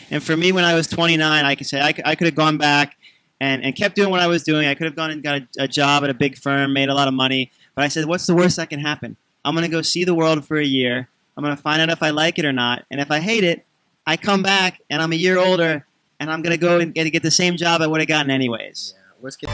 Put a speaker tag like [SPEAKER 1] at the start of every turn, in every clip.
[SPEAKER 1] And for me, when I was 29, I could say I could have gone back and kept doing what I was doing. I could have gone and got a job at a big firm, made a lot of money. But I said, what's the worst that can happen? I'm going to go see the world for a year. I'm going to find out if I like it or not. And if I hate it, I come back and I'm a year older and I'm going to go and get the same job I would have gotten anyways.
[SPEAKER 2] Yeah, let's get.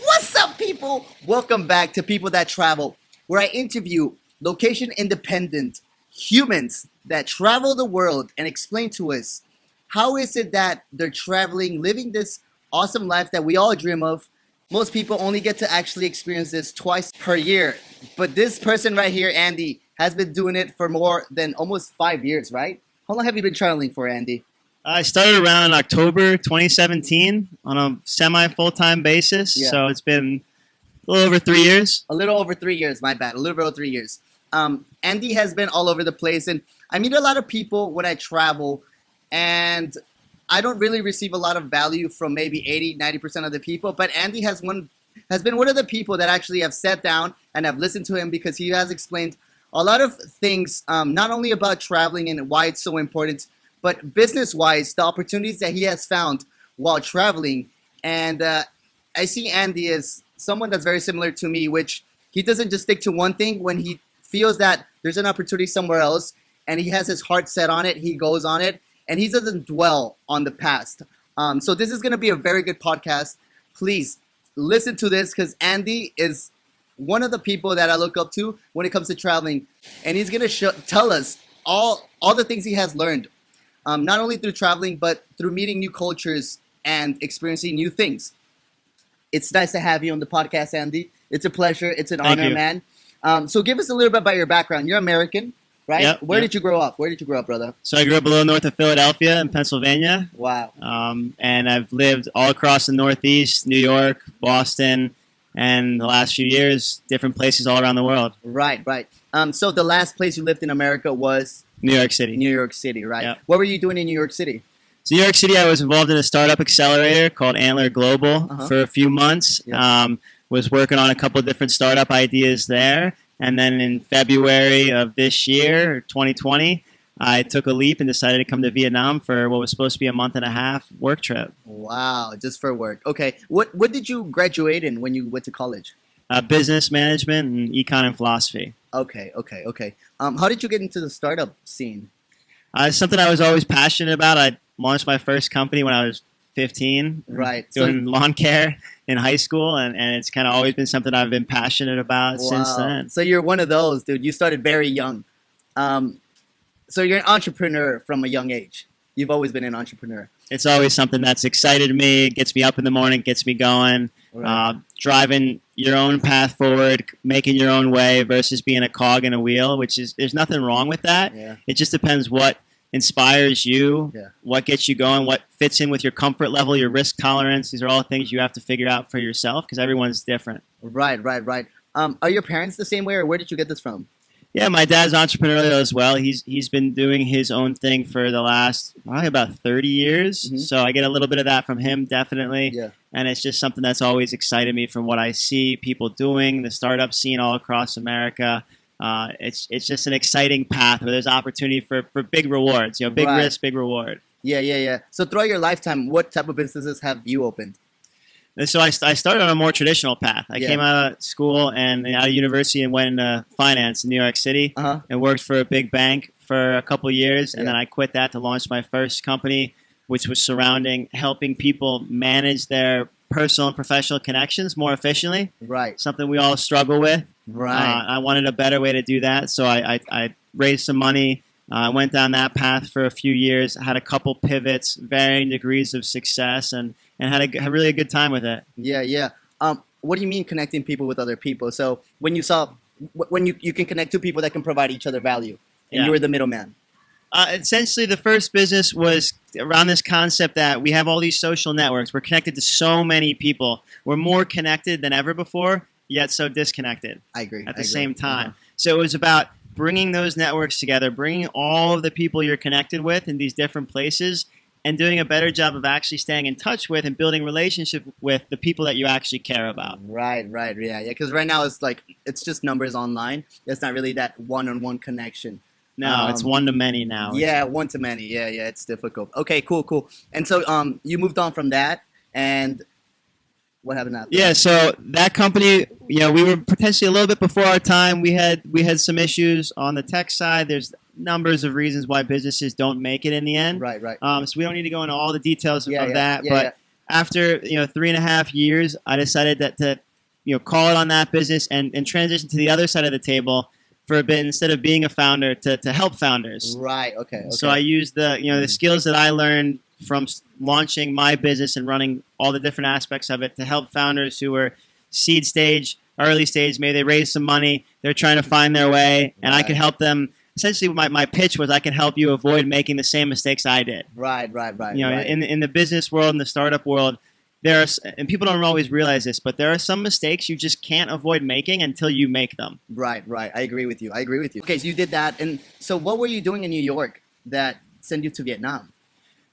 [SPEAKER 2] What's up, people? Welcome back to People That Travel, where I interview location-independent humans that travel the world and explain to us how is it that they're traveling, living this awesome life that we all dream of. Most people only get to actually experience this twice per year. But this person right here, Andy, has been doing it for more than almost 5 years, right? How long have you been traveling for, Andy?
[SPEAKER 1] I started around October 2017 on a semi-full-time basis.
[SPEAKER 2] Yeah.
[SPEAKER 1] So it's been a little over 3 years.
[SPEAKER 2] A little over 3 years, my bad. A little over 3 years. Andy has been all over the place, and I meet a lot of people when I travel, and I don't really receive a lot of value from maybe 80-90% of the people, but Andy has been one of the people that actually have sat down and have listened to him because he has explained a lot of things, not only about traveling and why it's so important, but business-wise, the opportunities that he has found while traveling. And I see Andy as someone that's very similar to me, which he doesn't just stick to one thing. When he feels that there's an opportunity somewhere else and he has his heart set on it, he goes on it, and he doesn't dwell on the past. So this is going to be a very good podcast. Please listen to this because Andy is one of the people that I look up to when it comes to traveling, and he's going to tell us all the things he has learned, not only through traveling, but through meeting new cultures and experiencing new things. It's nice to have you on the podcast, Andy. It's a pleasure. It's an honor, man. So give us a little bit about your background. You're American, right?
[SPEAKER 1] Yep,
[SPEAKER 2] Where
[SPEAKER 1] yep.
[SPEAKER 2] did you grow up? Where did you grow up, brother?
[SPEAKER 1] So I grew up a little north of Philadelphia in Pennsylvania.
[SPEAKER 2] Wow.
[SPEAKER 1] And I've lived all across the Northeast, New York, Boston, and the last few years, different places all around the world.
[SPEAKER 2] Right. So the last place you lived in America was?
[SPEAKER 1] New York City.
[SPEAKER 2] New York City, right.
[SPEAKER 1] Yep.
[SPEAKER 2] What were you doing in New York City?
[SPEAKER 1] So New York City, I was involved in a startup accelerator called Antler Global for a few months.
[SPEAKER 2] Yep.
[SPEAKER 1] Was working on a couple of different startup ideas there. And then in February of this year, 2020, I took a leap and decided to come to Vietnam for what was supposed to be a month and a half work trip.
[SPEAKER 2] Wow, just for work. Okay. What did you graduate in when you went to college?
[SPEAKER 1] Business management and econ and philosophy.
[SPEAKER 2] Okay. How did you get into the startup scene?
[SPEAKER 1] It's something I was always passionate about. I launched my first company when I was 15.
[SPEAKER 2] Right.
[SPEAKER 1] Doing lawn care in high school, and it's kind of always been something I've been passionate about since then.
[SPEAKER 2] So you're one of those, dude. You started very young. So you're an entrepreneur from a young age. You've always been an entrepreneur.
[SPEAKER 1] It's always something that's excited me, gets me up in the morning, gets me going.
[SPEAKER 2] Right.
[SPEAKER 1] Driving your own path forward, making your own way versus being a cog in a wheel, which is, there's nothing wrong with that.
[SPEAKER 2] Yeah.
[SPEAKER 1] It just depends what inspires you, what gets you going, what fits in with your comfort level, your risk tolerance. These are all things you have to figure out for yourself because everyone's different.
[SPEAKER 2] Right. Are your parents the same way, or where did you get this from?
[SPEAKER 1] Yeah, my dad's entrepreneurial as well. He's been doing his own thing for the last probably about 30 years.
[SPEAKER 2] Mm-hmm.
[SPEAKER 1] So I get a little bit of that from him, definitely.
[SPEAKER 2] Yeah.
[SPEAKER 1] And it's just something that's always excited me from what I see people doing, the startup scene all across America. It's just an exciting path where there's opportunity for big rewards, big risk, big reward.
[SPEAKER 2] Yeah. So throughout your lifetime, what type of businesses have you opened?
[SPEAKER 1] And so I started on a more traditional path. I came out of school and out of university and went into finance in New York City and worked for a big bank for a couple of years. And then I quit that to launch my first company, which was surrounding helping people manage their personal and professional connections more efficiently.
[SPEAKER 2] Right.
[SPEAKER 1] Something we all struggle with.
[SPEAKER 2] Right.
[SPEAKER 1] I wanted a better way to do that. So I raised some money. I went down that path for a few years, had a couple pivots, varying degrees of success, and had really a good time with it.
[SPEAKER 2] Yeah. What do you mean connecting people with other people? So when you can connect two people that can provide each other value, and you were the middleman.
[SPEAKER 1] Essentially, the first business was around this concept that we have all these social networks. We're connected to so many people. We're more connected than ever before, yet so disconnected.
[SPEAKER 2] I agree.
[SPEAKER 1] At the same time. So it was about bringing those networks together, bringing all of the people you're connected with in these different places and doing a better job of actually staying in touch with and building relationship with the people that you actually care about.
[SPEAKER 2] Right, yeah. Because right now it's like it's just numbers online. It's not really that one-on-one connection.
[SPEAKER 1] No, it's one to many now.
[SPEAKER 2] Yeah, one to many. Yeah, it's difficult. Okay, cool. And so you moved on from that, and what happened after?
[SPEAKER 1] Yeah, so that company, we were potentially a little bit before our time. We had some issues on the tech side. There's numbers of reasons why businesses don't make it in the end.
[SPEAKER 2] Right.
[SPEAKER 1] So we don't need to go into all the details of that.
[SPEAKER 2] Yeah,
[SPEAKER 1] but after 3.5 years, I decided to call it on that business and transition to the other side of the table for a bit instead of being a founder to help founders.
[SPEAKER 2] Right. Okay.
[SPEAKER 1] So I used the skills that I learned from launching my business and running all the different aspects of it to help founders who were seed stage, early stage. Maybe they raised some money, they're trying to find their way, and I could help them. Essentially, my pitch was I can help you avoid making the same mistakes I did.
[SPEAKER 2] Right.
[SPEAKER 1] In the business world, in the startup world, and people don't always realize this, but there are some mistakes you just can't avoid making until you make them.
[SPEAKER 2] Right. I agree with you. Okay, so you did that, and so what were you doing in New York that sent you to Vietnam?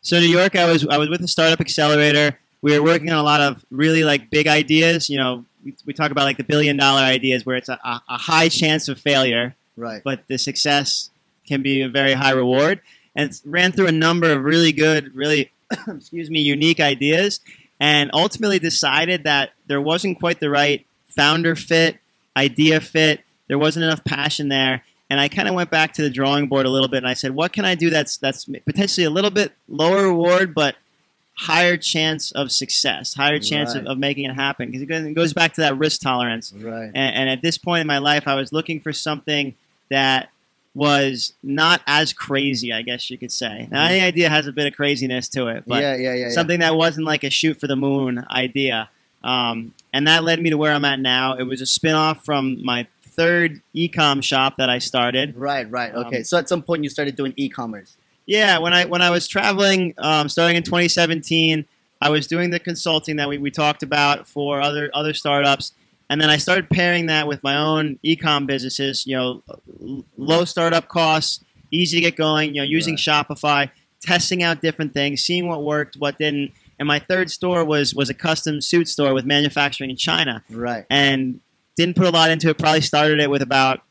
[SPEAKER 1] So New York, I was with a startup accelerator. We were working on a lot of really big ideas. We talk about the $1 billion ideas where it's a high chance of failure,
[SPEAKER 2] right?
[SPEAKER 1] But the success can be a very high reward. And it ran through a number of really good, really unique ideas, and ultimately decided that there wasn't quite the right founder fit, idea fit. There wasn't enough passion there. And I kind of went back to the drawing board a little bit, and I said, what can I do that's potentially a little bit lower reward, but higher chance of success, higher chance of making it happen? Because it goes back to that risk tolerance.
[SPEAKER 2] Right.
[SPEAKER 1] And at this point in my life, I was looking for something that was not as crazy, I guess you could say. Now, any idea has a bit of craziness to it, but something that wasn't like a shoot for the moon idea. And that led me to where I'm at now. It was a spinoff from my third e-com shop that I started.
[SPEAKER 2] Right. Okay. So at some point you started doing e-commerce.
[SPEAKER 1] Yeah. When I was traveling, starting in 2017, I was doing the consulting that we talked about for other startups, and then I started pairing that with my own e-com businesses. Low startup costs, easy to get going. Using Shopify, testing out different things, seeing what worked, what didn't. And my third store was a custom suit store with manufacturing in China.
[SPEAKER 2] Right.
[SPEAKER 1] And didn't put a lot into it. Probably started it with about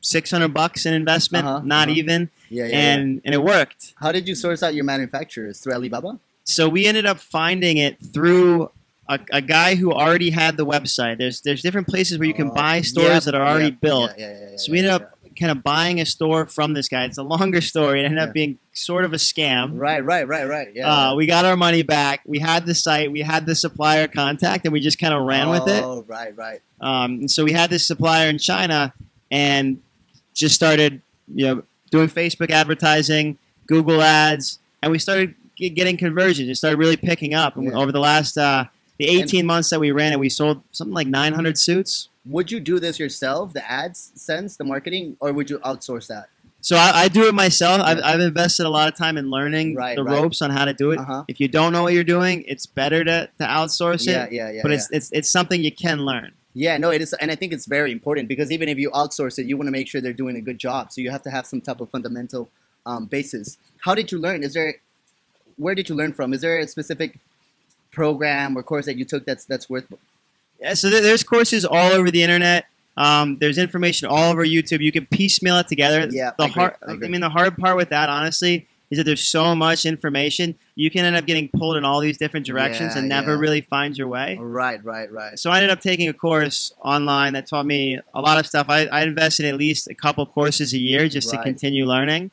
[SPEAKER 1] $600 in investment, not even. And it worked.
[SPEAKER 2] How did you source out your manufacturers? Through Alibaba?
[SPEAKER 1] So we ended up finding it through a guy who already had the website. There's different places where you can buy stores that are already built. So we ended up kind of buying a store from this guy. It's a longer story. It ended up being sort of a scam.
[SPEAKER 2] Right.
[SPEAKER 1] We got our money back. We had the site. We had the supplier contact, and we just kind of ran with it.
[SPEAKER 2] Oh, right.
[SPEAKER 1] And so we had this supplier in China and just started, doing Facebook advertising, Google ads, and we started getting conversions. It started really picking up. And over the last the 18 months that we ran it, we sold something like 900 suits.
[SPEAKER 2] Would you do this yourself, the ads sense, the marketing, or would you outsource that?
[SPEAKER 1] So I do it myself. I've invested a lot of time in learning the ropes on how to do it. If you don't know what you're doing, it's better to outsource it. But it's something you can learn.
[SPEAKER 2] Yeah, no, it is, and I think it's very important because even if you outsource it, you want to make sure they're doing a good job. So you have to have some type of fundamental basis. How did you learn? Where did you learn from? Is there a specific program or course that you took that's worth?
[SPEAKER 1] Yeah, so there's courses all over the internet. There's information all over YouTube. You can piecemeal it together.
[SPEAKER 2] Yeah,
[SPEAKER 1] I mean, the hard part with that, honestly, is that there's so much information. You can end up getting pulled in all these different directions and never really find your way.
[SPEAKER 2] Right.
[SPEAKER 1] So I ended up taking a course online that taught me a lot of stuff. I invested at least a couple courses a year just to continue learning.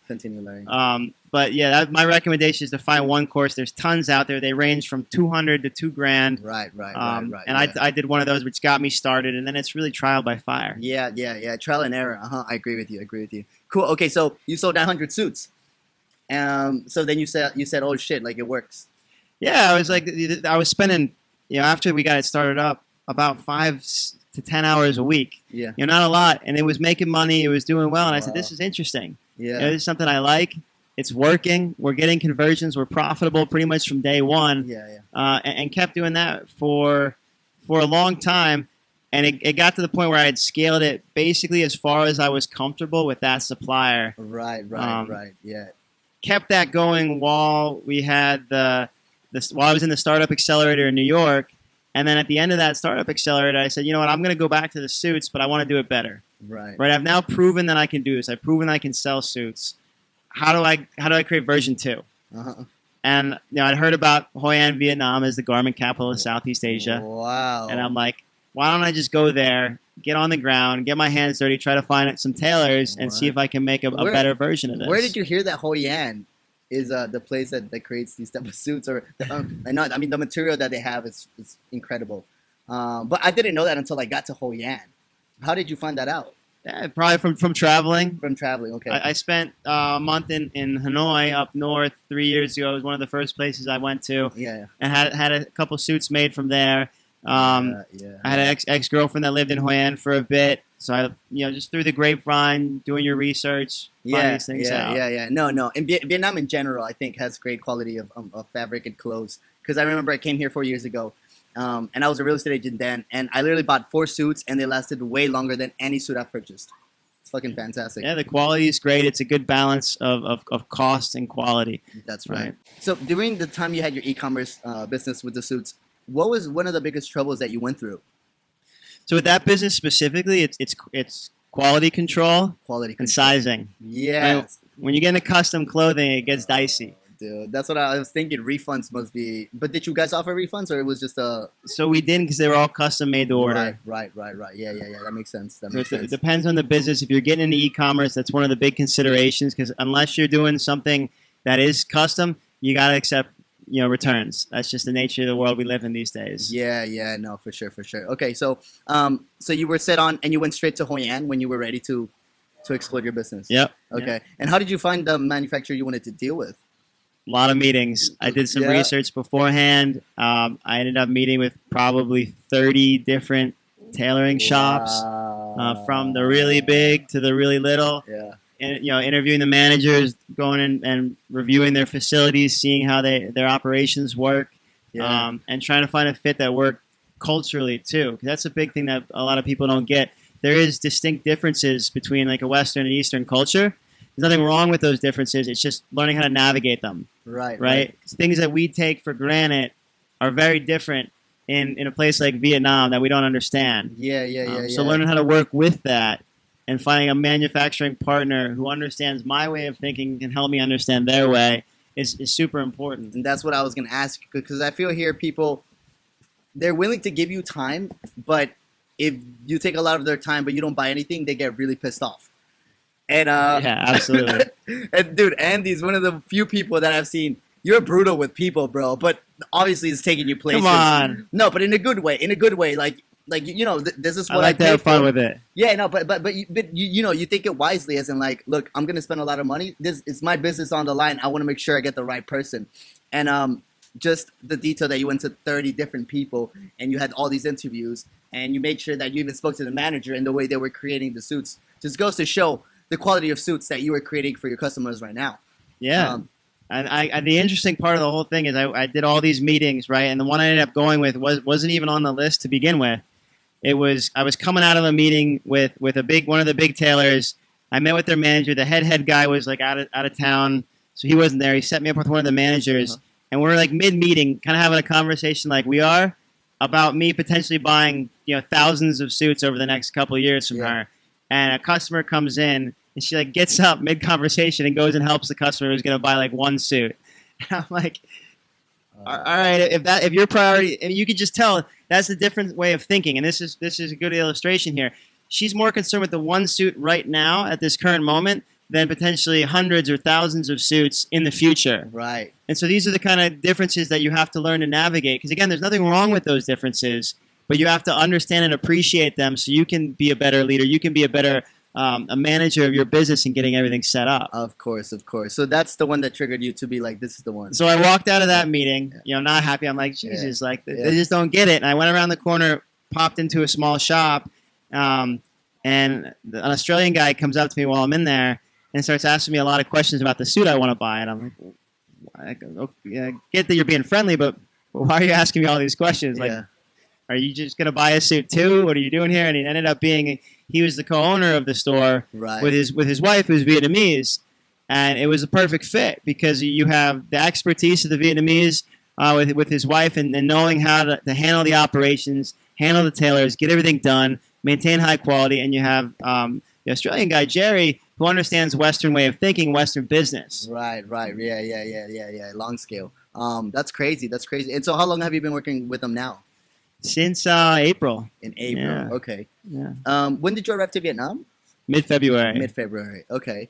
[SPEAKER 1] But yeah, my recommendation is to find one course. There's tons out there. They range from $200 to $2,000.
[SPEAKER 2] Right.
[SPEAKER 1] And I did one of those, which got me started, and then it's really trial by fire.
[SPEAKER 2] Yeah. Trial and error. I agree with you. Cool. Okay, so you sold 900 suits. So then you said, oh shit, like it works.
[SPEAKER 1] Yeah, I was spending, after we got it started up, about 5 to 10 hours a week.
[SPEAKER 2] Yeah.
[SPEAKER 1] Not a lot, and it was making money. It was doing well, and I said, this is interesting.
[SPEAKER 2] Yeah.
[SPEAKER 1] This is something I like. It's working. We're getting conversions. We're profitable pretty much from day one. And kept doing that for a long time. And it got to the point where I had scaled it basically as far as I was comfortable with that supplier.
[SPEAKER 2] Right. Yeah.
[SPEAKER 1] kept that going while we had while I was in the startup accelerator in New York. And then at the end of that startup accelerator, I said, you know what, I'm going to go back to the suits, but I want to do it better.
[SPEAKER 2] Right.
[SPEAKER 1] Right. I've now proven that I can do this. I've proven I can sell suits. How do I create version 2?
[SPEAKER 2] Uh-huh.
[SPEAKER 1] And I'd heard about Hoi An, Vietnam as the garment capital of Southeast Asia.
[SPEAKER 2] Wow.
[SPEAKER 1] And I'm like, why don't I just go there, get on the ground, get my hands dirty, try to find some tailors, and see if I can make a better version of this.
[SPEAKER 2] Where did you hear that Hoi An is the place that creates these type of suits? Or the material that they have is incredible. But I didn't know that until I got to Hoi An. How did you find that out?
[SPEAKER 1] Yeah, probably from traveling.
[SPEAKER 2] From traveling, okay.
[SPEAKER 1] I spent a month in Hanoi up north 3 years ago. It was one of the first places I went to.
[SPEAKER 2] Yeah.
[SPEAKER 1] And had a couple suits made from there. I had an ex-girlfriend that lived in Hoi An for a bit. So I, just through the grapevine, doing your research, finding these things out.
[SPEAKER 2] Yeah. No. And Vietnam in general, I think, has great quality of fabric and clothes. Because I remember I came here 4 years ago. And I was a real estate agent then, and I literally bought 4 suits, and they lasted way longer than any suit I've purchased. It's fucking fantastic.
[SPEAKER 1] Yeah, the quality is great. It's a good balance of cost and quality.
[SPEAKER 2] That's right. So during the time you had your e-commerce business with the suits, what was one of the biggest troubles that you went through?
[SPEAKER 1] So with that business specifically, it's quality control, and sizing.
[SPEAKER 2] Yes.
[SPEAKER 1] When you get into custom clothing, it gets dicey.
[SPEAKER 2] Dude, that's what I was thinking. Refunds must be. But did you guys offer refunds, or it was just a?
[SPEAKER 1] So we didn't, because they were all custom made to order.
[SPEAKER 2] Right. Yeah. That makes sense.
[SPEAKER 1] It depends on the business. If you're getting into e-commerce, that's one of the big considerations. Because unless you're doing something that is custom, you got to accept returns. That's just the nature of the world we live in these days.
[SPEAKER 2] Yeah. No, for sure. Okay, so you were set on, and you went straight to Hoi An when you were ready to explode your business.
[SPEAKER 1] Yep.
[SPEAKER 2] Okay.
[SPEAKER 1] Yep.
[SPEAKER 2] And how did you find the manufacturer you wanted to deal with?
[SPEAKER 1] A lot of meetings. I did some research beforehand. I ended up meeting with probably 30 different tailoring shops, from the really big to the really little.
[SPEAKER 2] Yeah.
[SPEAKER 1] And, interviewing the managers, going in and reviewing their facilities, seeing how their operations work, and trying to find a fit that worked culturally too. 'Cause that's a big thing that a lot of people don't get. There is distinct differences between like a Western and Eastern culture. There's nothing wrong with those differences. It's just learning how to navigate them. Right. Things that we take for granted are very different in a place like Vietnam that we don't understand. So learning how to work with that and finding a manufacturing partner who understands my way of thinking and can help me understand their way is super important.
[SPEAKER 2] And that's what I was going to ask, because I feel here people, they're willing to give you time, but if you take a lot of their time but you don't buy anything, they get really pissed off. And
[SPEAKER 1] yeah, absolutely.
[SPEAKER 2] And dude, Andy's one of the few people that I've seen. You're brutal with people, bro, but obviously it's taking you places.
[SPEAKER 1] Come on.
[SPEAKER 2] No, but in a good way. Like this is what
[SPEAKER 1] I like to have fun with it.
[SPEAKER 2] Yeah, no, but you think it wisely, as in like, look, I'm gonna spend a lot of money. This is my business on the line. I want to make sure I get the right person. And just the detail that you went to 30 different people and you had all these interviews and you made sure that you even spoke to the manager and the way they were creating the suits just goes to show the quality of suits that you are creating for your customers right now.
[SPEAKER 1] Yeah. And the interesting part of the whole thing is I did all these meetings, right? And the one I ended up going with wasn't even on the list to begin with. I was coming out of a meeting with one of the big tailors. I met with their manager. The head guy was like out of town, so he wasn't there. He set me up with one of the managers, and we're like mid-meeting, kind of having a conversation like we are about me potentially buying thousands of suits over the next couple of years from her. And a customer comes in, and she like gets up mid-conversation and goes and helps the customer who's going to buy like one suit. And I'm like, all right, if your priority, and you could just tell that's a different way of thinking. And this is a good illustration here. She's more concerned with the one suit right now at this current moment than potentially hundreds or thousands of suits in the future.
[SPEAKER 2] Right.
[SPEAKER 1] And so these are the kind of differences that you have to learn to navigate. Because again, there's nothing wrong with those differences, but you have to understand and appreciate them so you can be a better leader. You can be a better a manager of your business and getting everything set up.
[SPEAKER 2] Of course. So that's the one that triggered you to be like, this is the one.
[SPEAKER 1] So I walked out of that meeting, not happy. I'm like, Jesus, they just don't get it. And I went around the corner, popped into a small shop, and an Australian guy comes up to me while I'm in there and starts asking me a lot of questions about the suit I want to buy. And I'm like, I get that you're being friendly, but why are you asking me all these questions? Like, are you just going to buy a suit too? What are you doing here? And he ended up being, he was the co-owner of the store with his wife, who's Vietnamese. and it was a perfect fit because you have the expertise of the Vietnamese with his wife and knowing how to handle the operations, handle the tailors, get everything done, maintain high quality, and you have the Australian guy Jerry who understands Western way of thinking, Western business.
[SPEAKER 2] Right, right. Yeah. Long scale. That's crazy. That's crazy. And so, how long have you been working with them now?
[SPEAKER 1] Since April.
[SPEAKER 2] In April.
[SPEAKER 1] Yeah.
[SPEAKER 2] Okay.
[SPEAKER 1] Yeah.
[SPEAKER 2] When did you arrive to Vietnam?
[SPEAKER 1] Mid-February.
[SPEAKER 2] Mid-February. Okay.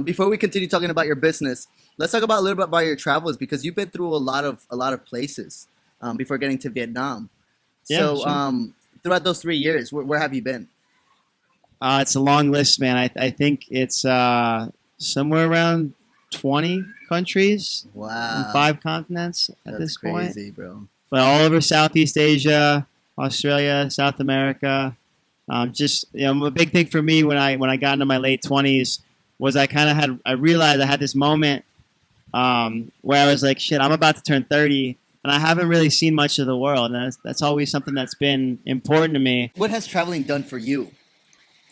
[SPEAKER 2] Before we continue talking about your business, let's talk about a little bit about your travels because you've been through a lot of places before getting to Vietnam.
[SPEAKER 1] Yeah,
[SPEAKER 2] So,
[SPEAKER 1] sure.
[SPEAKER 2] throughout those 3 years, where have you been?
[SPEAKER 1] It's a long list, man. I think it's somewhere around 20 countries on
[SPEAKER 2] Wow,
[SPEAKER 1] 5 continents at
[SPEAKER 2] that's
[SPEAKER 1] this point.
[SPEAKER 2] crazy, bro.
[SPEAKER 1] But all over Southeast Asia, Australia, South America. Just a big thing for me when I got into my late 20s was I realized I had this moment where I was like, shit, I'm about to turn 30, and I haven't really seen much of the world, and that's always something that's been important to me.
[SPEAKER 2] What has traveling done for you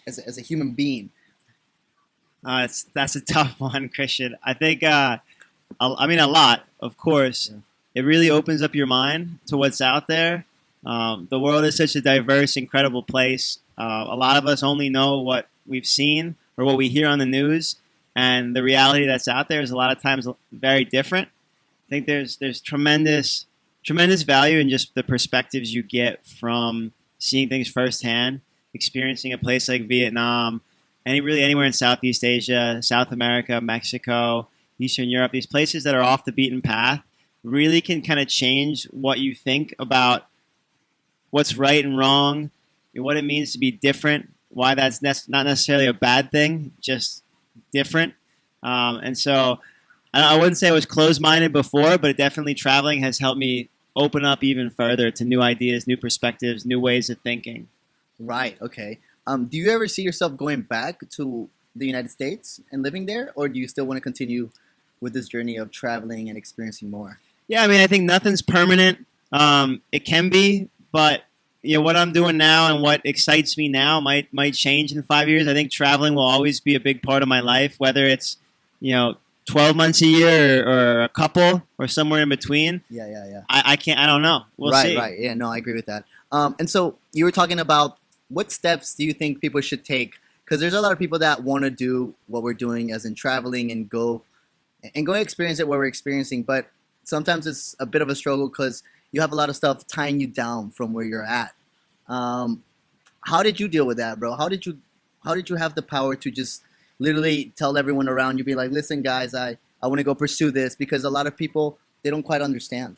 [SPEAKER 2] as a human being?
[SPEAKER 1] That's a tough one, Christian. I think, I mean, a lot, of course.
[SPEAKER 2] Yeah.
[SPEAKER 1] It really opens up your mind to what's out there. The world is such a diverse, incredible place. A lot of us only know what we've seen or what we hear on the news, and the reality that's out there is a lot of times very different. I think there's tremendous value in just the perspectives you get from seeing things firsthand, experiencing a place like Vietnam, really anywhere in Southeast Asia, South America, Mexico, Eastern Europe. These places that are off the beaten path really can kind of change what you think about what's right and wrong, what it means to be different, why that's not necessarily a bad thing, just different. And so I wouldn't say I was closed-minded before, but definitely traveling has helped me open up even further to new ideas, new perspectives, new ways of thinking.
[SPEAKER 2] Right. Okay. Do you ever see yourself going back to the United States and living there, or do you still want to continue with this journey of traveling and experiencing more?
[SPEAKER 1] Yeah, I mean, I think nothing's permanent. It can be, but what I'm doing now and what excites me now might change in 5 years. I think traveling will always be a big part of my life, whether it's 12 months a year or a couple or somewhere in between.
[SPEAKER 2] Yeah.
[SPEAKER 1] I can't. I don't know. We'll see.
[SPEAKER 2] Right. Yeah. No, I agree with that. And so you were talking about what steps do you think people should take? Because there's a lot of people that want to do what we're doing, as in traveling and go experience it what we're experiencing, but sometimes it's a bit of a struggle because you have a lot of stuff tying you down from where you're at. How did you deal with that, bro? How did you have the power to just literally tell everyone around you, be like, listen, guys, I want to go pursue this? Because a lot of people, they don't quite understand.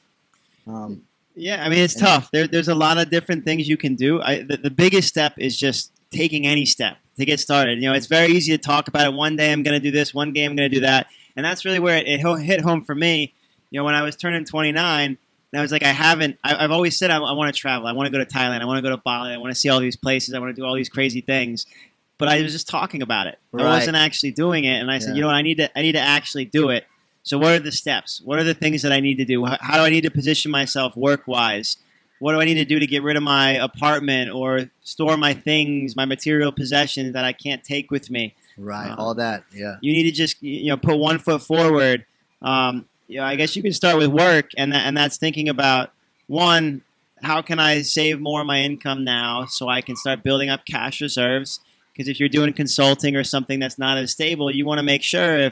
[SPEAKER 1] Yeah, I mean, it's tough. There's a lot of different things you can do. The biggest step is just taking any step to get started. It's very easy to talk about it. One day I'm going to do this. One day I'm going to do that. And that's really where it hit home for me. When I was turning 29, and I was like, I've always said I want to travel. I want to go to Thailand. I want to go to Bali. I want to see all these places. I want to do all these crazy things. But I was just talking about it.
[SPEAKER 2] Right.
[SPEAKER 1] I wasn't actually doing it. And I said, I need to actually do it. So what are the steps? What are the things that I need to do? How do I need to position myself work-wise? What do I need to do to get rid of my apartment or store my things, my material possessions that I can't take with me?
[SPEAKER 2] Right, all that, yeah.
[SPEAKER 1] You need to just put one foot forward. I guess you can start with work, and that's thinking about, one, how can I save more of my income now so I can start building up cash reserves? Because if you're doing consulting or something that's not as stable, you want to make sure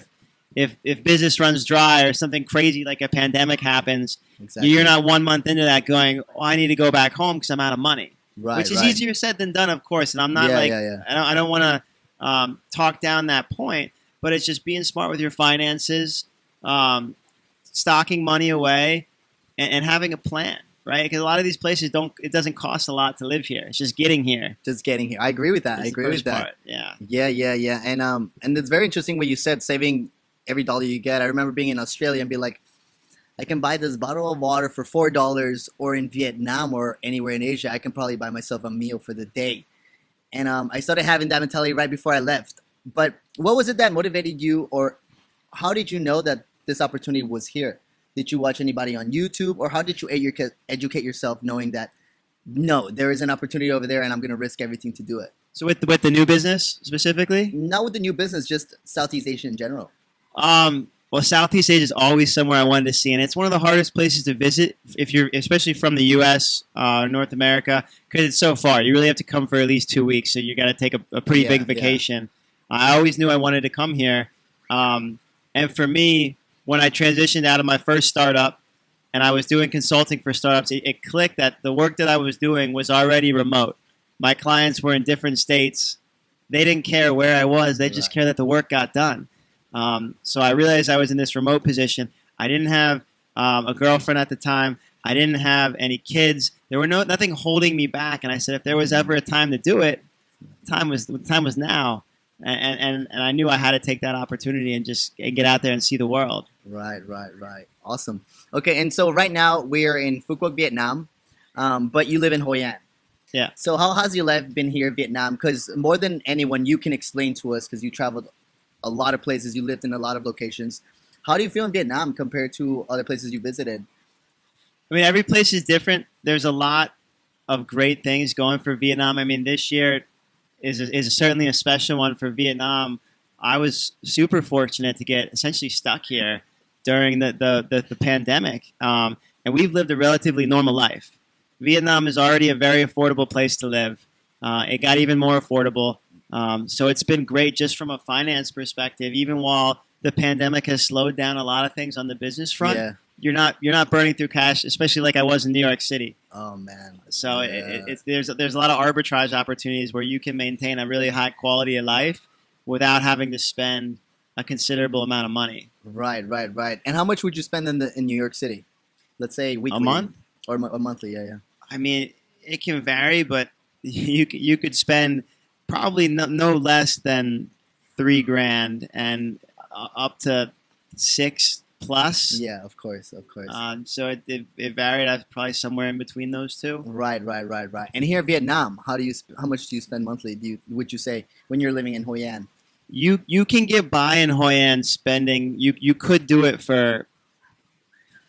[SPEAKER 1] if business runs dry or something crazy like a pandemic happens,
[SPEAKER 2] Exactly.
[SPEAKER 1] you're not 1 month into that going, I need to go back home because I'm out of money.
[SPEAKER 2] Right,
[SPEAKER 1] which is
[SPEAKER 2] right.
[SPEAKER 1] easier said than done, of course. And I'm not
[SPEAKER 2] Yeah.
[SPEAKER 1] I don't want to talk down that point, but it's just being smart with your finances, stocking money away, and having a plan, right? Because a lot of these places it doesn't cost a lot to live here. It's just getting here.
[SPEAKER 2] Just getting here. I agree with that.
[SPEAKER 1] That's
[SPEAKER 2] I agree with that.
[SPEAKER 1] part. Yeah.
[SPEAKER 2] Yeah. And it's very interesting what you said, saving every dollar you get. I remember being in Australia and be like, I can buy this bottle of water for $4, or in Vietnam or anywhere in Asia, I can probably buy myself a meal for the day. And I started having that mentality right before I left. But what was it that motivated you, or how did you know that this opportunity was here? Did you watch anybody on YouTube, or how did you educate yourself knowing that, no, there is an opportunity over there and I'm going to risk everything to do it?
[SPEAKER 1] So with the new business specifically?
[SPEAKER 2] Not with the new business, just Southeast Asia in general.
[SPEAKER 1] Well, Southeast Asia is always somewhere I wanted to see, and it's one of the hardest places to visit if you're, especially from the U.S., North America, because it's so far. You really have to come for at least 2 weeks, so you got to take a pretty
[SPEAKER 2] Yeah,
[SPEAKER 1] big
[SPEAKER 2] yeah.
[SPEAKER 1] vacation. I always knew I wanted to come here, and for me, when I transitioned out of my first startup, and I was doing consulting for startups, it clicked that the work that I was doing was already remote. My clients were in different states. They didn't care where I was; they just
[SPEAKER 2] Right.
[SPEAKER 1] cared that the work got done. So I realized I was in this remote position. I didn't have a girlfriend at the time. I didn't have any kids. There were nothing holding me back. And I said, if there was ever a time to do it, time was now. And I knew I had to take that opportunity and just get out there and see the world.
[SPEAKER 2] Right. Awesome. Okay, and so right now we are in Phu Quoc, Vietnam, but you live in Hoi An.
[SPEAKER 1] Yeah.
[SPEAKER 2] So how has your life been here in Vietnam? Because more than anyone, you can explain to us because you traveled a lot of places, you lived in a lot of locations. How do you feel in Vietnam compared to other places you visited?
[SPEAKER 1] I mean, every place is different. There's a lot of great things going for Vietnam. I mean, this year is certainly a special one for Vietnam. I was super fortunate to get essentially stuck here during the pandemic, and we've lived a relatively normal life. Vietnam is already a very affordable place to live. It got even more affordable. So it's been great just from a finance perspective. Even while the pandemic has slowed down a lot of things on the business front,
[SPEAKER 2] Yeah.
[SPEAKER 1] you're not burning through cash, especially like I was in New York City.
[SPEAKER 2] Oh man.
[SPEAKER 1] So
[SPEAKER 2] Yeah.
[SPEAKER 1] there's a lot of arbitrage opportunities where you can maintain a really high quality of life without having to spend a considerable amount of money.
[SPEAKER 2] Right. And how much would you spend in New York City? Let's say weekly.
[SPEAKER 1] A month?
[SPEAKER 2] Or a monthly? Yeah.
[SPEAKER 1] I mean, it can vary, but you could spend probably no less than $3,000 and up to 6 plus.
[SPEAKER 2] Yeah, of course.
[SPEAKER 1] So it varied. I was probably somewhere in between those two.
[SPEAKER 2] Right. And here in Vietnam, how much do you spend monthly? Would you say when you're living in Hoi An?
[SPEAKER 1] You can get by in Hoi An spending. You could do it for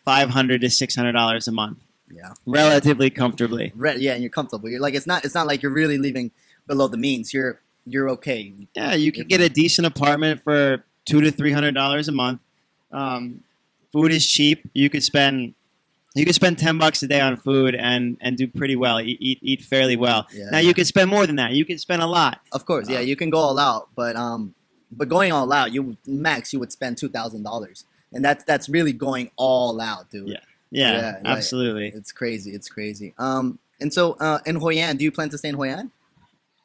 [SPEAKER 1] $500 to $600 a month.
[SPEAKER 2] Yeah.
[SPEAKER 1] Relatively comfortably.
[SPEAKER 2] Yeah, and you're comfortable. You're like it's not like you're really living below the means. You're okay.
[SPEAKER 1] Yeah, you could get a decent apartment for $200 to $300 a month. Food is cheap. You could spend $10 a day on food and do pretty well. Eat fairly well.
[SPEAKER 2] Yeah,
[SPEAKER 1] Now you could spend more than that. You could spend a lot.
[SPEAKER 2] Of course, yeah, you can go all out, but going all out, you would spend $2,000, and that's really going all out, dude.
[SPEAKER 1] Yeah,
[SPEAKER 2] Yeah,
[SPEAKER 1] absolutely.
[SPEAKER 2] It's crazy. And so in Hoi An, do you plan to stay in Hoi An?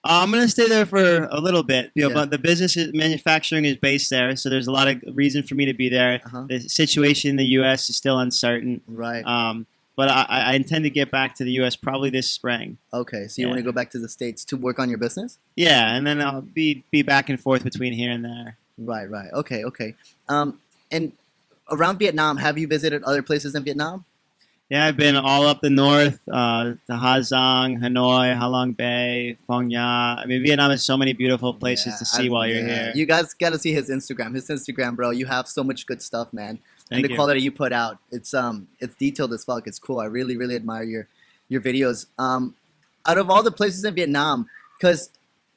[SPEAKER 1] I'm gonna stay there for a little bit,
[SPEAKER 2] Yeah.
[SPEAKER 1] but the manufacturing is based there, so there's a lot of reason for me to be there.
[SPEAKER 2] Uh-huh.
[SPEAKER 1] The situation in the U.S. is still uncertain,
[SPEAKER 2] Right.
[SPEAKER 1] but I intend to get back to the U.S. probably this spring.
[SPEAKER 2] Okay, so you want to
[SPEAKER 1] Yeah.
[SPEAKER 2] go back to the States to work on your business?
[SPEAKER 1] Yeah, and then I'll be back and forth between here and there.
[SPEAKER 2] Right. Okay. And around Vietnam, have you visited other places in Vietnam?
[SPEAKER 1] Yeah, I've been all up the north, to Ha Giang, Hanoi, Ha Long Bay, Phong Nha. I mean, Vietnam has so many beautiful places to see while you're here.
[SPEAKER 2] You guys got to see his Instagram. His Instagram, bro. You have so much good stuff, man.
[SPEAKER 1] Thank
[SPEAKER 2] And the
[SPEAKER 1] you.
[SPEAKER 2] quality you put out, it's detailed as fuck. It's cool. I really admire your videos. Out of all the places in Vietnam, because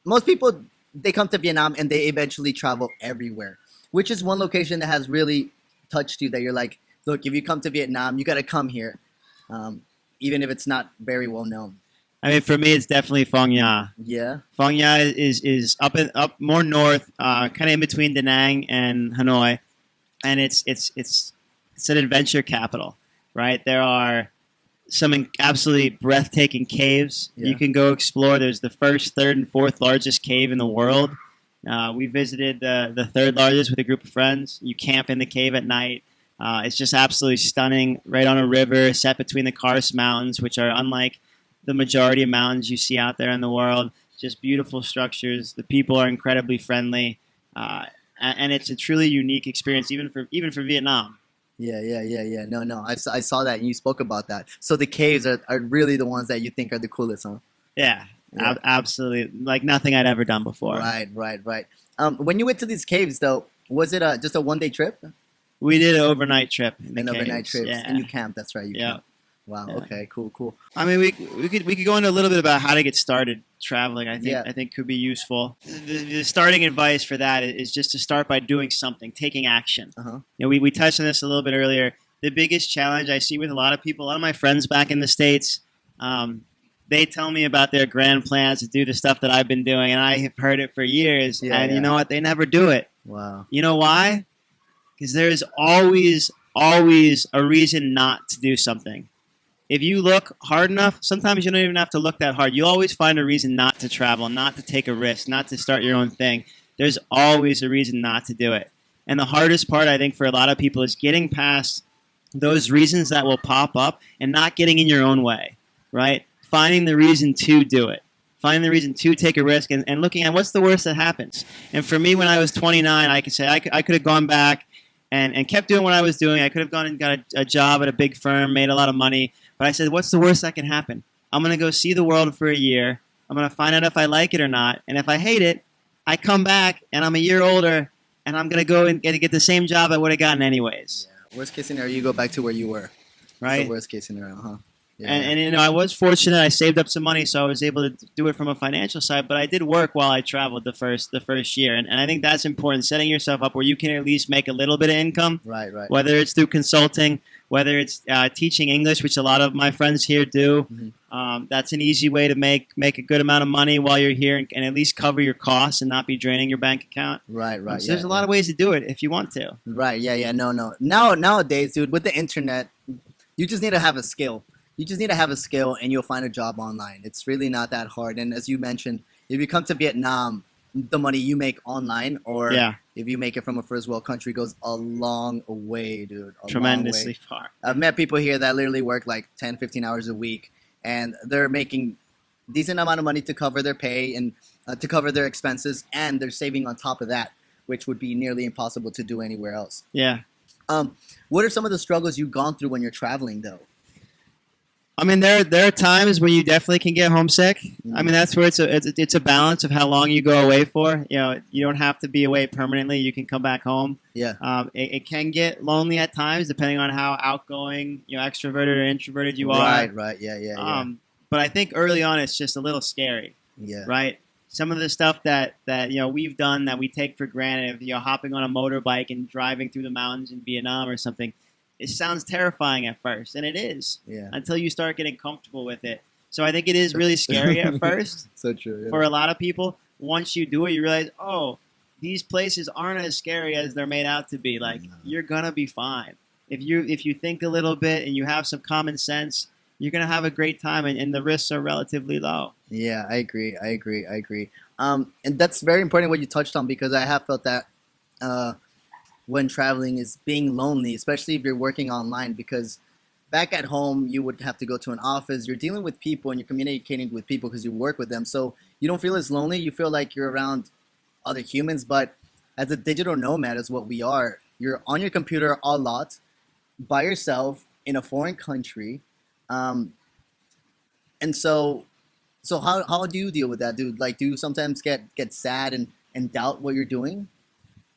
[SPEAKER 2] most people they come to Vietnam and they eventually travel everywhere, which is one location that has really touched you. That you're like, look, if you come to Vietnam, you got to come here, even if it's not very well known.
[SPEAKER 1] I mean, for me, it's definitely Phong Nha.
[SPEAKER 2] Yeah.
[SPEAKER 1] Phong Nha is up more north, kind of in between Da Nang and Hanoi, and it's an adventure capital, right? There are some absolutely breathtaking caves
[SPEAKER 2] Yeah.
[SPEAKER 1] you can go explore. There's the first, third, and fourth largest cave in the world. We visited the third largest with a group of friends. You camp in the cave at night. It's just absolutely stunning, right on a river set between the Kars Mountains, which are unlike the majority of mountains you see out there in the world. Just beautiful structures. The people are incredibly friendly, and it's a truly unique experience, even for Vietnam.
[SPEAKER 2] Yeah. No. I saw that and you spoke about that. So the caves are really the ones that you think are the coolest, huh?
[SPEAKER 1] Yeah,
[SPEAKER 2] Yeah.
[SPEAKER 1] absolutely, like nothing I'd ever done before.
[SPEAKER 2] Right. When you went to these caves, though, was it just a one-day trip?
[SPEAKER 1] We did an overnight trip. In the
[SPEAKER 2] An overnight
[SPEAKER 1] caves.
[SPEAKER 2] trip,
[SPEAKER 1] Yeah.
[SPEAKER 2] and you camped. That's right. You
[SPEAKER 1] Yeah.
[SPEAKER 2] camped. Wow.
[SPEAKER 1] Yeah.
[SPEAKER 2] Okay. Cool. Cool.
[SPEAKER 1] I mean, we could go into a little bit about how to get started traveling.
[SPEAKER 2] Yeah.
[SPEAKER 1] I think could be useful. The starting advice for that is just to start by doing something, taking action.
[SPEAKER 2] Uh huh.
[SPEAKER 1] We touched on this a little bit earlier. The biggest challenge I see with a lot of people, a lot of my friends back in the States, um, they tell me about their grand plans to do the stuff that I've been doing, and I have heard it for years.
[SPEAKER 2] Yeah.
[SPEAKER 1] And
[SPEAKER 2] Yeah.
[SPEAKER 1] you know what? They never do it.
[SPEAKER 2] Wow.
[SPEAKER 1] You know why? Because there's always a reason not to do something. If you look hard enough, sometimes you don't even have to look that hard. You always find a reason not to travel, not to take a risk, not to start your own thing. There's always a reason not to do it. And the hardest part, I think, for a lot of people is getting past those reasons that will pop up and not getting in your own way, right? Finding the reason to do it. Finding the reason to take a risk and looking at what's the worst that happens. And for me, when I was 29, I could say I could have gone back and kept doing what I was doing. I could have gone and got a job at a big firm, made a lot of money. But I said, what's the worst that can happen? I'm going to go see the world for a year. I'm going to find out if I like it or not. And if I hate it, I come back and I'm a year older and I'm going to go and get the same job I would have gotten anyways.
[SPEAKER 2] Yeah. Worst case scenario, you go back to where you were.
[SPEAKER 1] Right?
[SPEAKER 2] That's the worst case scenario, huh? Yeah.
[SPEAKER 1] And I was fortunate. I saved up some money, so I was able to do it from a financial side. But I did work while I traveled the first year, and I think that's important. Setting yourself up where you can at least make a little bit of income,
[SPEAKER 2] Right. Right.
[SPEAKER 1] whether it's through consulting, whether it's teaching English, which a lot of my friends here do.
[SPEAKER 2] Mm-hmm.
[SPEAKER 1] That's an easy way to make a good amount of money while you're here, and at least cover your costs and not be draining your bank account.
[SPEAKER 2] Right. Right.
[SPEAKER 1] So there's a lot of ways to do it if you want to.
[SPEAKER 2] Right. Yeah. Yeah. No. Nowadays, dude, with the internet, you just need to have a skill. You just need to have a skill, and you'll find a job online. It's really not that hard. And as you mentioned, if you come to Vietnam, the money you make online, or
[SPEAKER 1] Yeah.
[SPEAKER 2] if you make it from a first world country, goes a long way, dude. A
[SPEAKER 1] Tremendously
[SPEAKER 2] long way.
[SPEAKER 1] far.
[SPEAKER 2] I've met people here that literally work like 10, 15 hours a week, and they're making decent amount of money to cover their pay and to cover their expenses, and they're saving on top of that, which would be nearly impossible to do anywhere else.
[SPEAKER 1] Yeah.
[SPEAKER 2] What are some of the struggles you've gone through when you're traveling, though?
[SPEAKER 1] I mean, there are times when you definitely can get homesick. I mean, that's where it's a balance of how long you go away for. You know, you don't have to be away permanently. You can come back home.
[SPEAKER 2] Yeah.
[SPEAKER 1] It can get lonely at times, depending on how outgoing, extroverted or introverted you are.
[SPEAKER 2] Right. Yeah.
[SPEAKER 1] But I think early on, it's just a little scary.
[SPEAKER 2] Yeah.
[SPEAKER 1] Right. Some of the stuff that we've done that we take for granted, hopping on a motorbike and driving through the mountains in Vietnam or something. It sounds terrifying at first, and it is, until you start getting comfortable with it. So I think it is really scary at first.
[SPEAKER 2] So true. Yeah.
[SPEAKER 1] For a lot of people. Once you do it, you realize, oh, these places aren't as scary as they're made out to be. Like, you're gonna be fine. If you think a little bit and you have some common sense, you're gonna have a great time, and the risks are relatively low.
[SPEAKER 2] Yeah, I agree. And that's very important what you touched on, because I have felt that when traveling is being lonely, especially if you're working online, because back at home you would have to go to an office. You're dealing with people and you're communicating with people because you work with them. So you don't feel as lonely. You feel like you're around other humans. But as a digital nomad, is what we are, you're on your computer a lot by yourself in a foreign country. And so how do you deal with that, dude? Like, do you sometimes get sad and doubt what you're doing?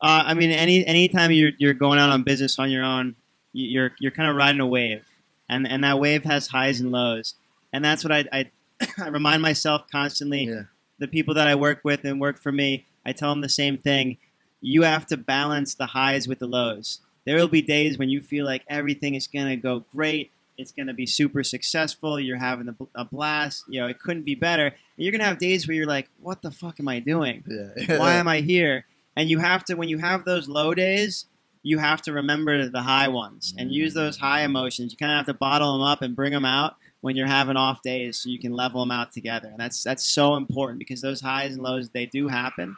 [SPEAKER 1] I mean, anytime you're going out on business on your own, you're kind of riding a wave, and that wave has highs and lows, and that's what I I remind myself constantly.
[SPEAKER 2] Yeah.
[SPEAKER 1] The people that I work with and work for me, I tell them the same thing. You have to balance the highs with the lows. There will be days when you feel like everything is going to go great. It's going to be super successful. You're having a blast. It couldn't be better. And you're going to have days where you're like, what the fuck am I doing?
[SPEAKER 2] Yeah.
[SPEAKER 1] Why am I here? And you have to, when you have those low days, you have to remember the high ones and use those high emotions. You kind of have to bottle them up and bring them out when you're having off days, so you can level them out together. And that's so important, because those highs and lows, they do happen.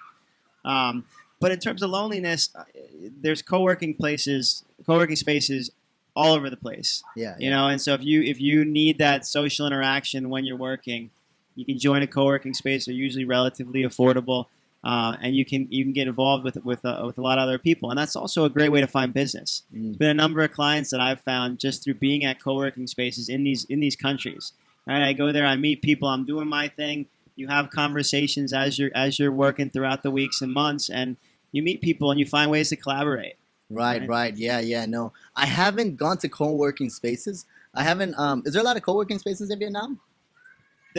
[SPEAKER 1] But in terms of loneliness, there's co-working spaces all over the place.
[SPEAKER 2] Yeah.
[SPEAKER 1] And so if you need that social interaction when you're working, you can join a co-working space. They're usually relatively affordable. And you can get involved with a lot of other people, and that's also a great way to find business. There's been a number of clients that I've found just through being at co-working spaces in these countries. Right? I go there, I meet people, I'm doing my thing. You have conversations as you're working throughout the weeks and months, and you meet people and you find ways to collaborate.
[SPEAKER 2] Right. Yeah. No, I haven't gone to co-working spaces, I haven't. Is there a lot of co-working spaces in Vietnam?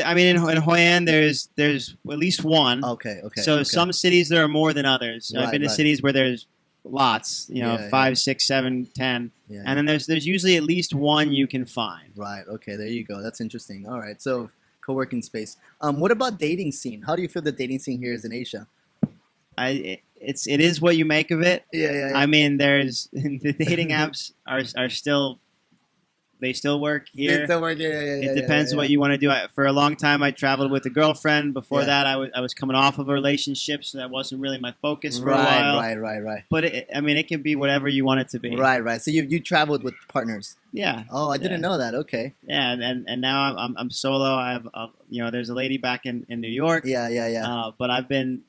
[SPEAKER 1] I mean, in Hoi An, there's at least one.
[SPEAKER 2] Okay, okay,
[SPEAKER 1] So
[SPEAKER 2] okay.
[SPEAKER 1] some cities there are more than others. I've
[SPEAKER 2] Right,
[SPEAKER 1] been to
[SPEAKER 2] right.
[SPEAKER 1] cities where there's lots,
[SPEAKER 2] Yeah, yeah,
[SPEAKER 1] 5, 6, 7, 10,
[SPEAKER 2] yeah,
[SPEAKER 1] and
[SPEAKER 2] yeah.
[SPEAKER 1] then there's usually at least one you can find.
[SPEAKER 2] Right. Okay. There you go. That's interesting. All right. So co-working space. What about dating scene? How do you feel the dating scene here is in Asia?
[SPEAKER 1] It is what you make of it.
[SPEAKER 2] Yeah, yeah, yeah.
[SPEAKER 1] I mean, there's the dating apps are still they still work
[SPEAKER 2] They
[SPEAKER 1] here.
[SPEAKER 2] still work. Yeah, yeah, yeah,
[SPEAKER 1] It
[SPEAKER 2] yeah,
[SPEAKER 1] depends
[SPEAKER 2] yeah,
[SPEAKER 1] what you want to do. For a long time, I traveled with a girlfriend. Before
[SPEAKER 2] yeah.
[SPEAKER 1] that, I was coming off of a relationship, so that wasn't really my focus for a
[SPEAKER 2] Right,
[SPEAKER 1] while.
[SPEAKER 2] right, right, right.
[SPEAKER 1] But I mean, it can be whatever you want it to be.
[SPEAKER 2] Right, right. So you traveled with partners.
[SPEAKER 1] Yeah.
[SPEAKER 2] Oh, I didn't
[SPEAKER 1] Yeah.
[SPEAKER 2] know that. Okay.
[SPEAKER 1] Yeah, and now I'm solo. I have there's a lady back in New York.
[SPEAKER 2] Yeah, yeah, yeah.
[SPEAKER 1] But I've been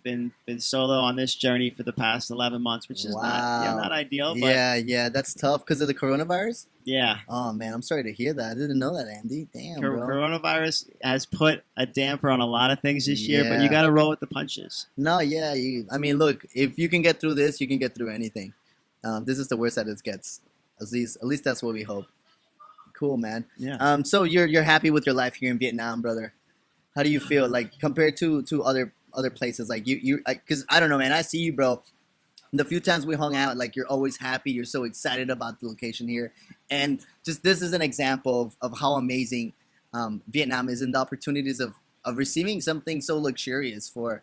[SPEAKER 1] solo on this journey for the past 11 months, which is
[SPEAKER 2] Wow.
[SPEAKER 1] not ideal. But
[SPEAKER 2] Yeah, yeah. That's tough because of the coronavirus.
[SPEAKER 1] yeah,
[SPEAKER 2] Oh man, I'm sorry to hear that. I didn't know that, Andy. Damn, bro.
[SPEAKER 1] coronavirus has put a damper on a lot of things this year. But
[SPEAKER 2] Yeah.
[SPEAKER 1] you got to roll with the punches.
[SPEAKER 2] No, yeah. I mean, look, if you can get through this, you can get through anything. This is the worst that it gets. At least that's what we hope. Cool, man.
[SPEAKER 1] Yeah.
[SPEAKER 2] So you're happy with your life here in Vietnam, brother? How do you feel like compared to other places? Like because I don't know, man. I see you, bro. The few times we hung out, like you're always happy. You're so excited about the location here, and just this is an example of how amazing Vietnam is and the opportunities of receiving something so luxurious for.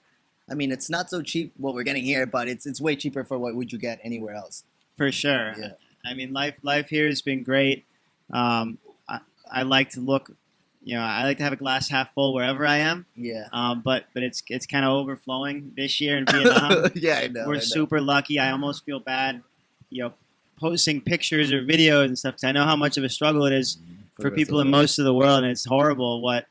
[SPEAKER 2] I mean, it's not so cheap what we're getting here, but it's way cheaper for what would you get anywhere else.
[SPEAKER 1] For sure.
[SPEAKER 2] Yeah.
[SPEAKER 1] I mean, life here has been great. I, I like to look, I like to have a glass half full wherever I am.
[SPEAKER 2] Yeah.
[SPEAKER 1] But it's kind of overflowing this year in Vietnam.
[SPEAKER 2] Yeah, I know. I
[SPEAKER 1] We're
[SPEAKER 2] know.
[SPEAKER 1] super lucky. I almost feel bad, posting pictures or videos and stuff because I know how much of a struggle it is
[SPEAKER 2] For
[SPEAKER 1] for
[SPEAKER 2] the rest of
[SPEAKER 1] people
[SPEAKER 2] the
[SPEAKER 1] in
[SPEAKER 2] world.
[SPEAKER 1] most of the world, and it's horrible what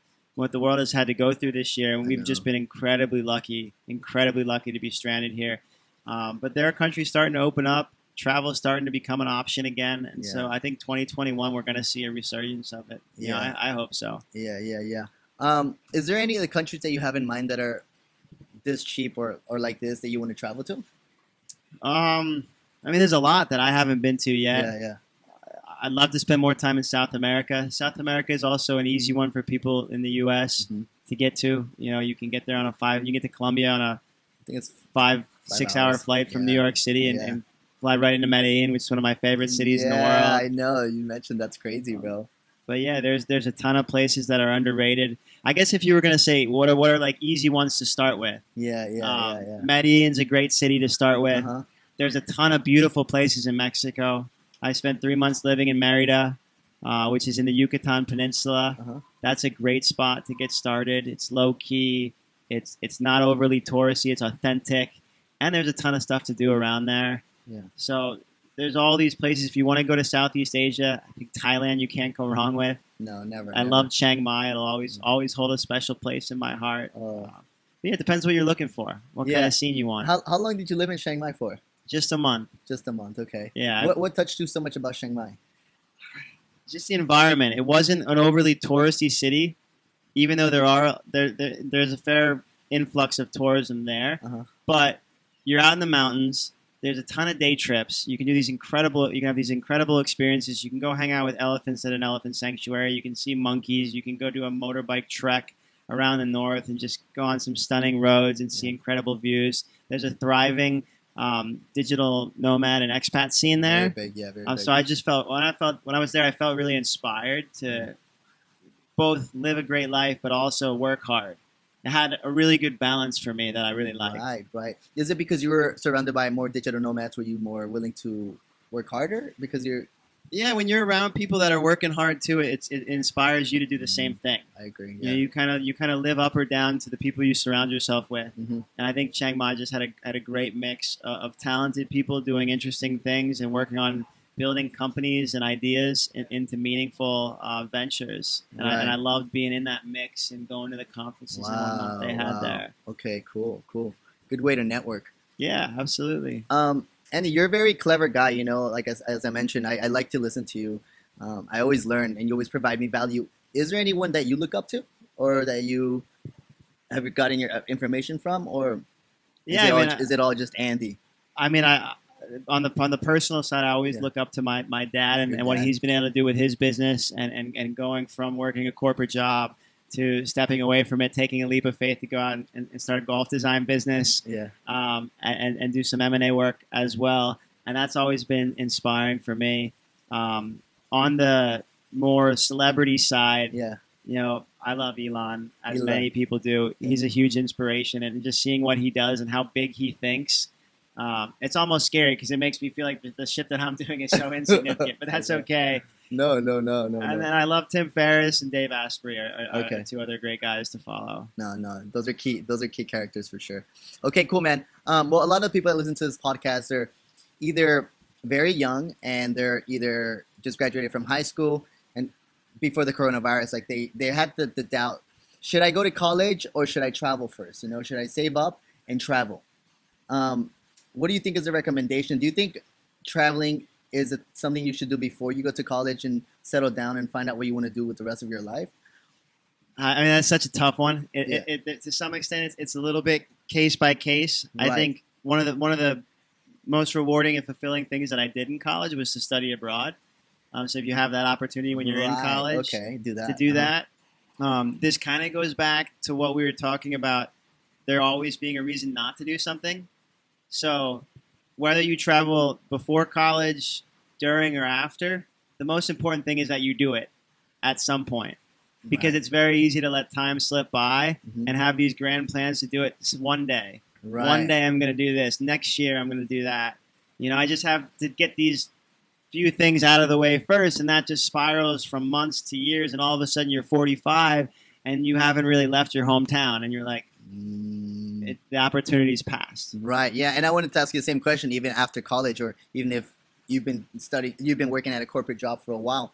[SPEAKER 1] the world has had to go through this year, and
[SPEAKER 2] I
[SPEAKER 1] we've
[SPEAKER 2] know.
[SPEAKER 1] just been incredibly lucky to be stranded here. But there are countries starting to open up. Travel is starting to become an option again, and so
[SPEAKER 2] Yeah.
[SPEAKER 1] I think 2021 we're going to see a resurgence of it.
[SPEAKER 2] Yeah.
[SPEAKER 1] I hope so.
[SPEAKER 2] Yeah, yeah, yeah. Is there any of the countries that you have in mind that are this cheap or like this that you want to travel to?
[SPEAKER 1] I mean, there's a lot that I haven't been to yet.
[SPEAKER 2] Yeah, yeah.
[SPEAKER 1] I'd love to spend more time in South America. South America is also an easy one for people in the U.S.
[SPEAKER 2] Mhm.
[SPEAKER 1] to get to. You can get there on you can get to Colombia on a
[SPEAKER 2] I think it's
[SPEAKER 1] 5-6 hour
[SPEAKER 2] hours.
[SPEAKER 1] flight from
[SPEAKER 2] Yeah.
[SPEAKER 1] New York City and fly right into Medellin, which is one of my favorite cities in the world.
[SPEAKER 2] I know. You mentioned that's crazy, bro.
[SPEAKER 1] But yeah, there's a ton of places that are underrated. I guess if you were gonna say what are like easy ones to start with,
[SPEAKER 2] Yeah, yeah, yeah,
[SPEAKER 1] Medellin's a great city to start
[SPEAKER 2] yeah.
[SPEAKER 1] with.
[SPEAKER 2] Uh-huh.
[SPEAKER 1] There's a ton of beautiful places in Mexico. I spent 3 months living in Merida, which is in the Yucatan Peninsula.
[SPEAKER 2] Uh-huh.
[SPEAKER 1] That's a great spot to get started. It's low key. It's not overly touristy. It's authentic, and there's a ton of stuff to do around there.
[SPEAKER 2] Yeah.
[SPEAKER 1] So there's all these places. If you want to go to Southeast Asia, I think Thailand you can't go wrong with.
[SPEAKER 2] No, never.
[SPEAKER 1] I
[SPEAKER 2] never.
[SPEAKER 1] love Chiang Mai. It'll always hold a special place in my heart.
[SPEAKER 2] Oh.
[SPEAKER 1] Yeah, it depends what you're looking for. What
[SPEAKER 2] Yeah.
[SPEAKER 1] kind of scene you want.
[SPEAKER 2] How long did you live in Chiang Mai for?
[SPEAKER 1] Just a month.
[SPEAKER 2] Just a month. Okay.
[SPEAKER 1] Yeah.
[SPEAKER 2] What touched you so much about Chiang Mai?
[SPEAKER 1] Just the environment. It wasn't an overly touristy city, even though there's a fair influx of tourism there.
[SPEAKER 2] Uh-huh.
[SPEAKER 1] But you're out in the mountains. There's a ton of day trips. You can have these incredible experiences. You can go hang out with elephants at an elephant sanctuary. You can see monkeys. You can go do a motorbike trek around the north and just go on some stunning roads and see incredible views. There's a thriving digital nomad and expat scene there.
[SPEAKER 2] Very big, yeah, very big.
[SPEAKER 1] So I just felt when I was there, I felt really inspired to both live a great life, but also work hard. It had a really good balance for me that I really liked.
[SPEAKER 2] Right, right. Is it because you were surrounded by more digital nomads? Were you more willing to work harder because you're?
[SPEAKER 1] Yeah, when you're around people that are working hard too, it inspires you to do the same thing.
[SPEAKER 2] I agree.
[SPEAKER 1] You know,
[SPEAKER 2] Yeah.
[SPEAKER 1] you kind of live up or down to the people you surround yourself with.
[SPEAKER 2] Mhm.
[SPEAKER 1] And I think Chiang Mai just had a great mix of talented people doing interesting things and working on building companies and ideas into meaningful ventures. And
[SPEAKER 2] Right.
[SPEAKER 1] I loved being in that mix and going to the conferences and whatnot they had there.
[SPEAKER 2] Okay, cool, cool. Good way to network.
[SPEAKER 1] Yeah, absolutely.
[SPEAKER 2] Andy, you're a very clever guy. You know, like as I mentioned, I like to listen to you. I always learn, and you always provide me value. Is there anyone that you look up to, or that you have gotten your information from, or
[SPEAKER 1] Yeah,
[SPEAKER 2] is it all just Andy?
[SPEAKER 1] I mean, on the personal side, I always look up to my dad and what he's been able to do with his business and going from working a corporate job to stepping away from it, taking a leap of faith to go out and start a golf design business, and do some M&A work as well. And that's always been inspiring for me. On the more celebrity side, I love Elon, as many people do. He's a huge inspiration, and just seeing what he does and how big he thinks, it's almost scary because it makes me feel like the shit that I'm doing is so insignificant, but that's okay.
[SPEAKER 2] No.
[SPEAKER 1] And then I love Tim Ferriss and Dave Asprey are two other great guys to follow.
[SPEAKER 2] No, those are key characters for sure. Okay, cool, man. Well, a lot of people that listen to this podcast are either very young and they're either just graduated from high school and before the coronavirus, like they had the doubt, should I go to college or should I travel first? Should I save up and travel? What do you think is a recommendation? Do you think traveling is it something you should do before you go to college and settle down and find out what you want to do with the rest of your life?
[SPEAKER 1] I mean, that's such a tough one. To some extent, it's a little bit case by case. Right. I think one of the most rewarding and fulfilling things that I did in college was to study abroad. So if you have that opportunity when you're in college,
[SPEAKER 2] do that.
[SPEAKER 1] To do that. This kind of goes back to what we were talking about, there always being a reason not to do something. So whether you travel before college, during, or after, the most important thing is that you do it at some point. Because it's very easy to let time slip by and have these grand plans to do it one day. Right. One day I'm going to do this. Next year I'm going to do that. I just have to get these few things out of the way first, and that just spirals from months to years, and all of a sudden you're 45 and you haven't really left your hometown, and you're like, the opportunity's passed.
[SPEAKER 2] Right. Yeah. And I wanted to ask you the same question, even after college, or even if you've been working at a corporate job for a while,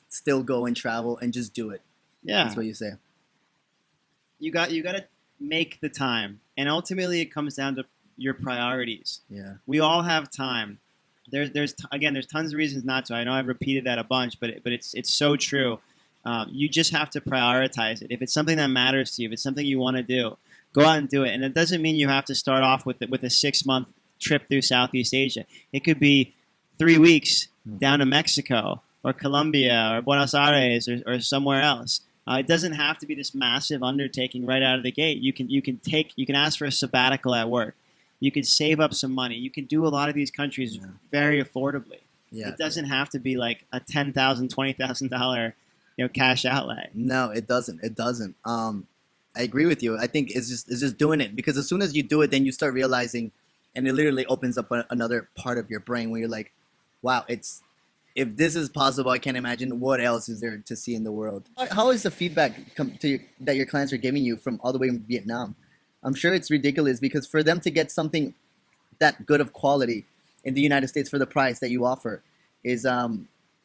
[SPEAKER 2] still go and travel and just do it.
[SPEAKER 1] Yeah.
[SPEAKER 2] That's what you say.
[SPEAKER 1] You got to make the time, and ultimately it comes down to your priorities.
[SPEAKER 2] Yeah.
[SPEAKER 1] We all have time. There's tons of reasons not to. I know I've repeated that a bunch, but it's so true. You just have to prioritize it. If it's something that matters to you, if it's something you want to do, go out and do it. And it doesn't mean you have to start off with a 6-month trip through Southeast Asia. It could be 3 weeks down to Mexico or Colombia or Buenos Aires or somewhere else. It doesn't have to be this massive undertaking right out of the gate. You can ask for a sabbatical at work. You can save up some money. You can do a lot of these countries very affordably. Yeah. It doesn't have to be like a $10,000, $20,000 cash outlay.
[SPEAKER 2] No, it doesn't. It doesn't. I agree with you. I think it's just doing it, because as soon as you do it, then you start realizing, and it literally opens up another part of your brain where you're like, wow, if this is possible, I can't imagine what else is there to see in the world. How is the feedback that your clients are giving you from all the way in Vietnam? I'm sure it's ridiculous, because for them to get something that good of quality in the United States for the price that you offer is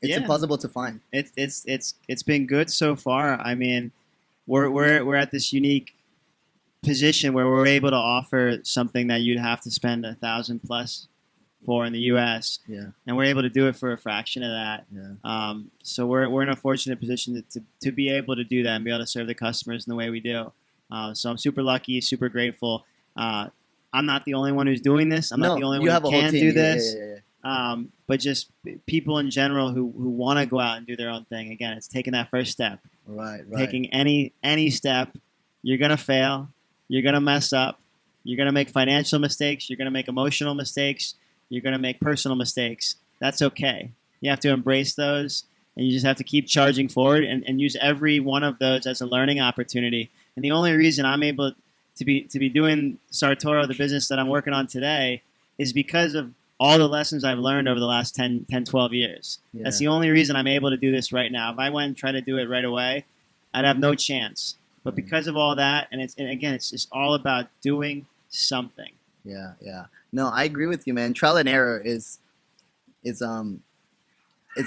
[SPEAKER 2] impossible to find.
[SPEAKER 1] It's been good so far. I mean, we're at this unique position where we're able to offer something that you'd have to spend $1,000+ for in the U.S.
[SPEAKER 2] Yeah.
[SPEAKER 1] And we're able to do it for a fraction of that.
[SPEAKER 2] Yeah.
[SPEAKER 1] So we're in a fortunate position to be able to do that and be able to serve the customers in the way we do. So I'm super lucky, super grateful. I'm not the only one who's doing this. I'm not the only one who can do this.
[SPEAKER 2] Yeah.
[SPEAKER 1] But just people in general who want to go out and do their own thing. Again, it's taking that first step.
[SPEAKER 2] Right.
[SPEAKER 1] Taking any step, you're going to fail. You're going to mess up. You're going to make financial mistakes. You're going to make emotional mistakes. You're going to make personal mistakes. That's okay. You have to embrace those, and you just have to keep charging forward and use every one of those as a learning opportunity. And the only reason I'm able to be doing Sartoro, the business that I'm working on today, is because of all the lessons I've learned over the last 10, 12 years. Yeah. That's the only reason I'm able to do this right now. If I went and tried to do it right away, I'd have no chance. But because of all that, and again, it's just all about doing something.
[SPEAKER 2] Yeah. No, I agree with you, man. Trial and error is it's the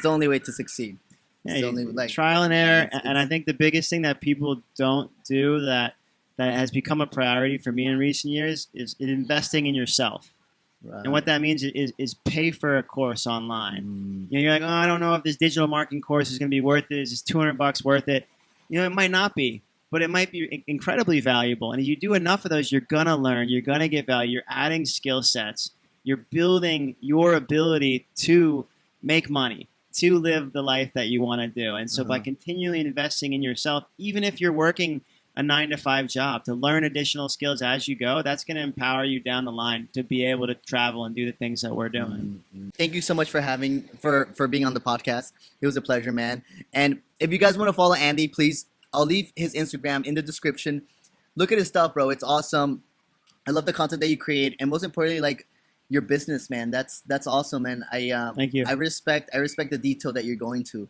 [SPEAKER 2] only way to succeed.
[SPEAKER 1] Yeah, trial and error, and I think the biggest thing that people don't do that has become a priority for me in recent years is investing in yourself. Right. And what that means is pay for a course online. You're like, oh, I don't know if this digital marketing course is going to be worth it. Is this $200 worth it? It might not be, but it might be incredibly valuable. And if you do enough of those, you're going to learn. You're going to get value. You're adding skill sets. you're building your ability to make money, to live the life that you want to do. And so by continually investing in yourself, even if you're working a 9-to-5 job, to learn additional skills as you go, that's going to empower you down the line to be able to travel and do the things that we're doing.
[SPEAKER 2] Thank you so much for being on the podcast. It was a pleasure, man. And if you guys want to follow Andy, please, I'll leave his Instagram in the description. Look at his stuff, bro. It's awesome. I love the content that you create, and most importantly, like, your business, man. That's awesome, man.
[SPEAKER 1] Thank you.
[SPEAKER 2] I respect the detail that you're going to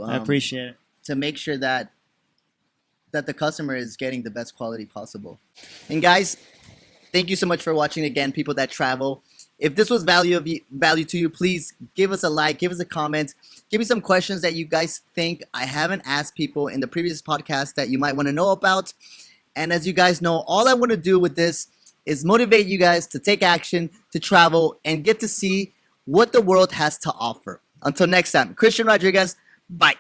[SPEAKER 1] I appreciate it.
[SPEAKER 2] to make sure that the customer is getting the best quality possible. And guys, thank you so much for watching again, people that travel. If this was value to you, please give us a like, give us a comment, give me some questions that you guys think I haven't asked people in the previous podcast that you might want to know about. And as you guys know, all I want to do with this is motivate you guys to take action, to travel, and get to see what the world has to offer. Until next time, Christian Rodriguez, bye.